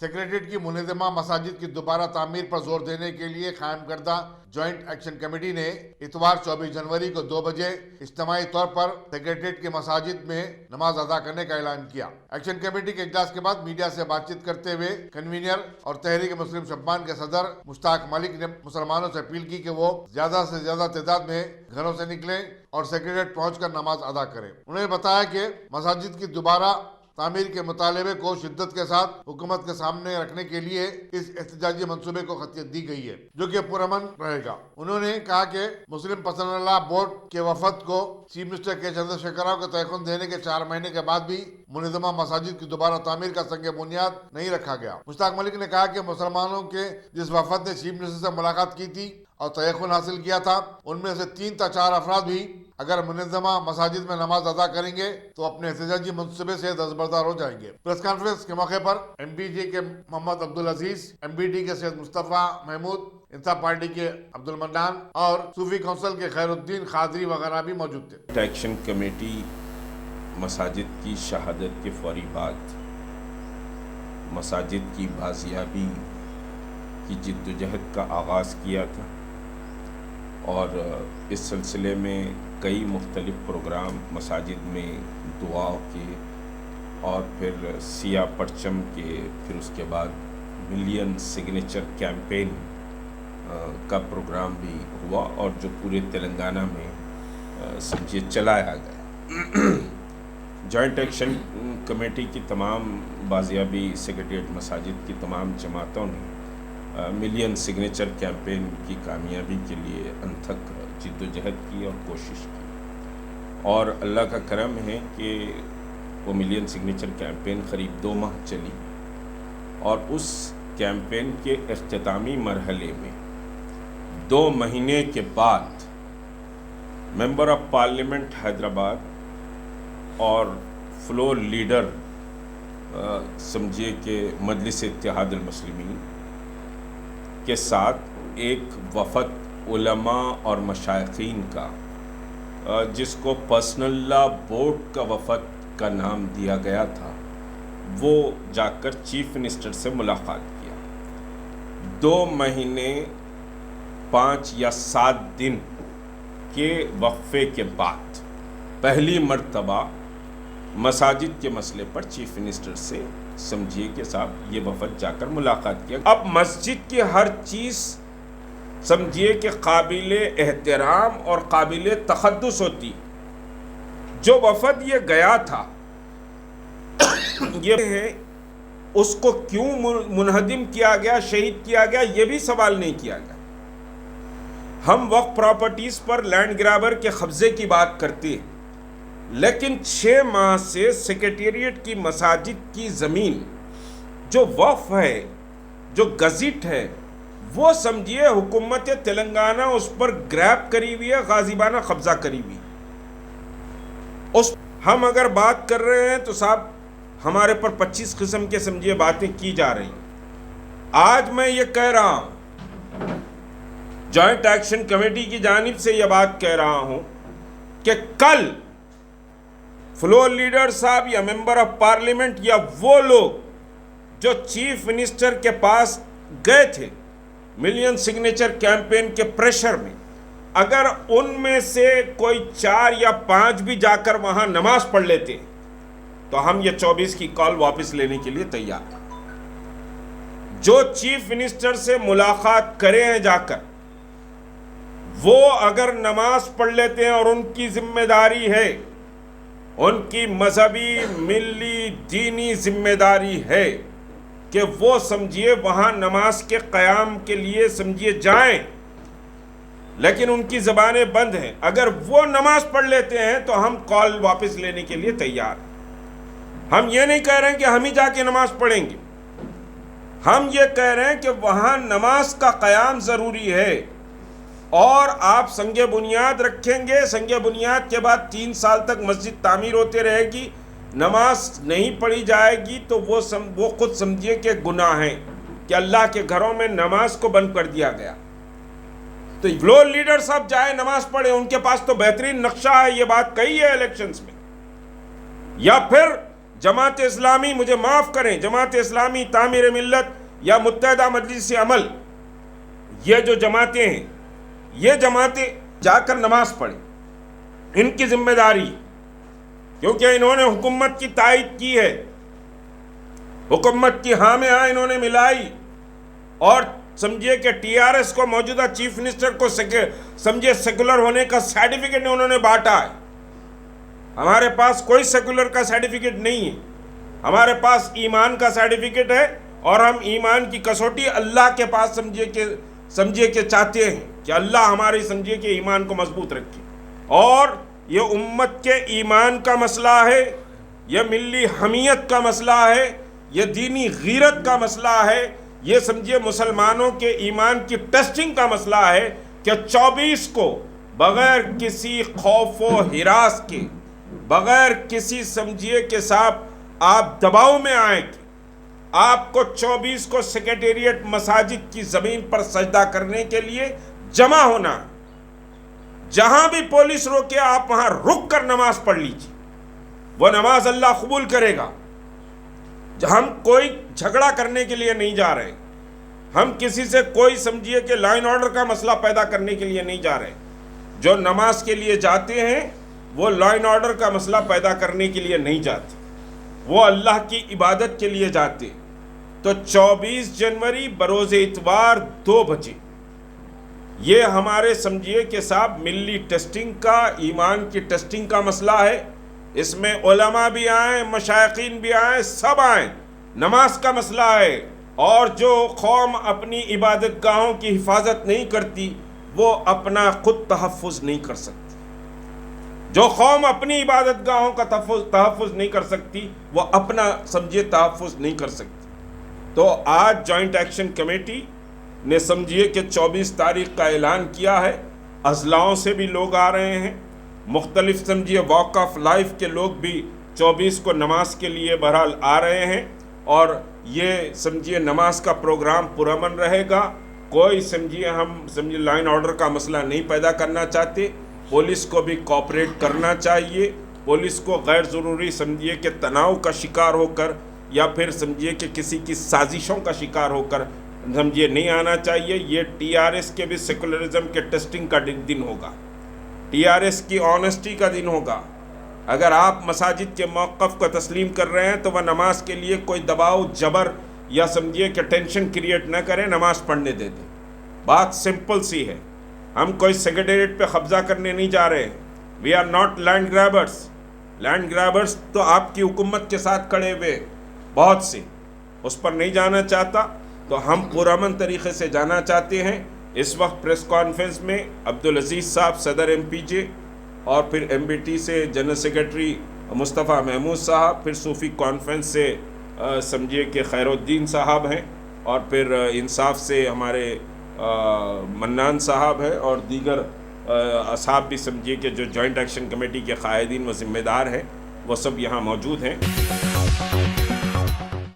Secretariat کی منظمہ مساجد کی دوبارہ تعمیر پر زور دینے کے لیے قائم کردہ جوائنٹ ایکشن کمیٹی نے اتوار 24 جنوری کو 2 بجے اجتماعی طور پر سیکریٹریٹ کی مساجد میں نماز ادا کرنے کا اعلان کیا۔ ایکشن کمیٹی کے اجلاس کے بعد میڈیا سے بات چیت کرتے ہوئے کنوینر اور تحریک مسلم شبان کے صدر مشتاق ملک نے مسلمانوں سے اپیل کی کہ وہ زیادہ سے زیادہ تعداد میں گھروں سے نکلیں اور سیکریٹریٹ پہنچ کر نماز ادا کریں۔ انہوں نے بتایا کہ مساجد کی دوبارہ تعمیر کے مطالبے کو شدت کے ساتھ حکومت کے سامنے رکھنے کے لیے اس احتجاجی منصوبے کو خطیت دی گئی ہے جو کہ پرامن رہے گا۔ انہوں نے کہا کہ مسلم پسند لا بورڈ کے وفد کو چیف منسٹر کے چندر شیکھر راؤ کو تیقن دینے کے 4 مہینے کے بعد بھی منظمہ مساجد کی دوبارہ تعمیر کا سنگ بنیاد نہیں رکھا گیا۔ مشتاق ملک نے کہا کہ مسلمانوں کے جس وفد نے چیف منسٹر سے ملاقات کی تھی اور تیقن حاصل کیا تھا ان میں سے 3 تا 4 افراد بھی اگر منظمہ مساجد میں نماز ادا کریں گے تو اپنے احتجاجی منصوبے سے دستبردار ہو جائیں گے۔ پریس کانفرنس کے موقع پر ایم بی جے کے محمد عبدالعزیز، ایم بی ڈی کے سید مصطفیٰ محمود، انصاف پارٹی کے عبد المنان اور صوفی کونسل کے خیر الدین قادری وغیرہ بھی موجود تھے۔ ایکشن کمیٹی مساجد کی شہادت کے فوری بعد مساجد کی بازیابی کی جدوجہد کا آغاز کیا تھا اور اس سلسلے میں کئی مختلف پروگرام مساجد میں دعا کے اور پھر سیاہ پرچم کے، پھر اس کے بعد ملین سگنیچر کیمپین کا پروگرام بھی ہوا اور جو پورے تلنگانہ میں سمجھیے چلایا گیا۔ جوائنٹ ایکشن کمیٹی کی تمام بازیابی سیکریٹریٹ مساجد کی تمام جماعتوں نے ملین سگنیچر کیمپین کی کامیابی کے لیے انتھک جد و جہد کی اور کوشش کی اور اللہ کا کرم ہے کہ وہ ملین سگنیچر کیمپین قریب 2 ماہ چلی اور اس کیمپین کے اختتامی مرحلے میں 2 مہینے کے بعد ممبر آف پارلیمنٹ حیدرآباد اور فلور لیڈر سمجھیے کہ مجلس اتحاد المسلمین کے ساتھ ایک وفد علماء اور مشائخین کا جس کو پرسنل لا بورڈ کا وفد کا نام دیا گیا تھا، وہ جا کر چیف منسٹر سے ملاقات کیا۔ 2 مہینے 5 یا 7 دن کے وقفے کے بعد پہلی مرتبہ مساجد کے مسئلے پر چیف منسٹر سے سمجھیے کہ صاحب یہ وفد جا کر ملاقات کیا۔ اب مسجد کی ہر چیز سمجھیے کہ قابل احترام اور قابل تقدس ہوتی۔ جو وفد یہ گیا تھا یہ ہے اس کو کیوں منہدم کیا گیا، شہید کیا گیا، یہ بھی سوال نہیں کیا گیا۔ ہم وقف پراپرٹیز پر لینڈ گرابر کے قبضے کی بات کرتے ہیں، لیکن 6 ماہ سے سیکریٹریٹ کی مساجد کی زمین جو وقف ہے، جو گزٹ ہے، وہ سمجھیے حکومت تلنگانہ اس پر گریب کری ہوئی ہے، غازیبانہ قبضہ کری ہوئی۔ ہم اگر بات کر رہے ہیں تو صاحب ہمارے پر 25 قسم کے سمجھیے باتیں کی جا رہی ہیں۔ آج میں یہ کہہ رہا ہوں، جوائنٹ ایکشن کمیٹی کی جانب سے یہ بات کہہ رہا ہوں کہ کل فلور لیڈر صاحب یا ممبر آف پارلیمنٹ یا وہ لوگ جو چیف منسٹر کے پاس گئے تھے ملین سگنیچر کیمپین کے پریشر میں، اگر ان میں سے کوئی 4 یا 5 بھی جا کر وہاں نماز پڑھ لیتے تو ہم یہ 24 کی کال واپس لینے کے لیے تیار ہیں۔ جو چیف منسٹر سے ملاقات کرے ہیں جا کر، وہ اگر نماز پڑھ لیتے ہیں اور ان کی ذمہ داری ہے، ان کی مذہبی ملی دینی ذمہ داری ہے کہ وہ سمجھیے وہاں نماز کے قیام کے لیے سمجھیے جائیں، لیکن ان کی زبانیں بند ہیں۔ اگر وہ نماز پڑھ لیتے ہیں تو ہم کال واپس لینے کے لیے تیار ہیں۔ ہم یہ نہیں کہہ رہے ہیں کہ ہم ہی جا کے نماز پڑھیں گے، ہم یہ کہہ رہے ہیں کہ وہاں نماز کا قیام ضروری ہے اور آپ سنگ بنیاد رکھیں گے۔ سنگ بنیاد کے بعد 3 سال تک مسجد تعمیر ہوتے رہے گی، نماز نہیں پڑھی جائے گی تو وہ خود سمجھیے کہ گناہ ہے کہ اللہ کے گھروں میں نماز کو بند کر دیا گیا۔ تو فلور لیڈر صاحب جائے نماز پڑھے، ان کے پاس تو بہترین نقشہ ہے، یہ بات کہی ہے الیکشنز میں۔ یا پھر جماعت اسلامی، مجھے معاف کریں، جماعت اسلامی، تعمیر ملت یا متحدہ مجلس عمل، یہ جو جماعتیں ہیں، یہ جماعتیں جا کر نماز پڑھیں، ان کی ذمہ داری، کیونکہ انہوں نے حکومت کی تائید کی ہے، حکومت کی ہاں میں ہاں انہوں نے ملائی، اور سمجھیے کہ ٹی آر ایس کو، موجودہ چیف منسٹر کو سمجھیے سیکولر ہونے کا سرٹیفکیٹ انہوں نے بانٹا ہے۔ ہمارے پاس کوئی سیکولر کا سرٹیفکیٹ نہیں ہے، ہمارے پاس ایمان کا سرٹیفکیٹ ہے، اور ہم ایمان کی کسوٹی اللہ کے پاس سمجھیے کہ چاہتے ہیں کہ اللہ ہماری سمجھیے کہ ایمان کو مضبوط رکھے۔ اور یہ امت کے ایمان کا مسئلہ ہے، یہ ملی حمیت کا مسئلہ ہے، یہ دینی غیرت کا مسئلہ ہے، یہ سمجھیے مسلمانوں کے ایمان کی ٹیسٹنگ کا مسئلہ ہے کہ 24 کو بغیر کسی خوف و ہراس کے، بغیر کسی سمجھیے کہ صاحب آپ دباؤ میں آئیں کہ آپ کو 24 کو سیکریٹریٹ مساجد کی زمین پر سجدہ کرنے کے لیے جمع ہونا، جہاں بھی پولیس روکے آپ وہاں رک کر نماز پڑھ لیجیے، وہ نماز اللہ قبول کرے گا۔ ہم کوئی جھگڑا کرنے کے لیے نہیں جا رہے، ہم کسی سے کوئی سمجھیے کہ لا اینڈ آرڈر کا مسئلہ پیدا کرنے کے لیے نہیں جا رہے۔ جو نماز کے لیے جاتے ہیں وہ لا اینڈ آرڈر کا مسئلہ پیدا کرنے کے لیے نہیں جاتے، وہ اللہ کی عبادت کے لیے جاتے۔ تو 24 جنوری بروز اتوار 2 بجے یہ ہمارے سمجھیے کہ صاحب ملی ٹیسٹنگ کا، ایمان کی ٹیسٹنگ کا مسئلہ ہے، اس میں علماء بھی آئیں، مشائقین بھی آئیں، سب آئیں، نماز کا مسئلہ ہے۔ اور جو قوم اپنی عبادت گاہوں کی حفاظت نہیں کرتی وہ اپنا خود تحفظ نہیں کر سکتی، جو قوم اپنی عبادت گاہوں کا تحفظ نہیں کر سکتی وہ اپنا سمجھیے تحفظ نہیں کر سکتی۔ تو آج جوائنٹ ایکشن کمیٹی نے سمجھیے کہ 24 تاریخ کا اعلان کیا ہے، اضلاعوں سے بھی لوگ آ رہے ہیں، مختلف سمجھیے واک آف لائف کے لوگ بھی 24 کو نماز کے لیے بہرحال آ رہے ہیں، اور یہ سمجھیے نماز کا پروگرام پرامن رہے گا۔ کوئی سمجھیے ہم سمجھیے لائن آرڈر کا مسئلہ نہیں پیدا کرنا چاہتے، پولیس کو بھی کوآپریٹ کرنا چاہیے، پولیس کو غیر ضروری سمجھیے کہ تناؤ کا شکار ہو کر یا پھر سمجھیے کہ کسی کی سازشوں کا شکار ہو کر سمجھیے نہیں آنا چاہیے۔ یہ ٹی آر ایس کے بھی سیکولرزم کے ٹیسٹنگ کا دن ہوگا، ٹی آر ایس کی آنیسٹی کا دن ہوگا۔ اگر آپ مساجد کے موقف کو تسلیم کر رہے ہیں تو وہ نماز کے لیے کوئی دباؤ، جبر یا سمجھیے کہ ٹینشن کریٹ نہ کریں، نماز پڑھنے دے دیں۔ بات سمپل سی ہے، ہم کوئی سیکریٹریٹ پہ قبضہ کرنے نہیں جا رہے، we are not land grabbers. Land grabbers تو آپ کی حکومت کے ساتھ کھڑے ہوئے بہت سے، اس پر نہیں جانا چاہتا، تو ہم پرامن طریقے سے جانا چاہتے ہیں۔ اس وقت پریس کانفرنس میں عبدالعزیز صاحب صدر ایم پی جے، اور پھر ایم بی ٹی سے جنرل سیکریٹری مصطفیٰ محمود صاحب، پھر صوفی کانفرنس سے سمجھیے کہ خیر الدین صاحب ہیں، اور پھر انصاف سے ہمارے منان صاحب ہیں، اور دیگر اصحاب بھی سمجھیے کہ جو جوائنٹ ایکشن کمیٹی کے قائدین و ذمہ دار ہیں وہ سب یہاں موجود ہیں۔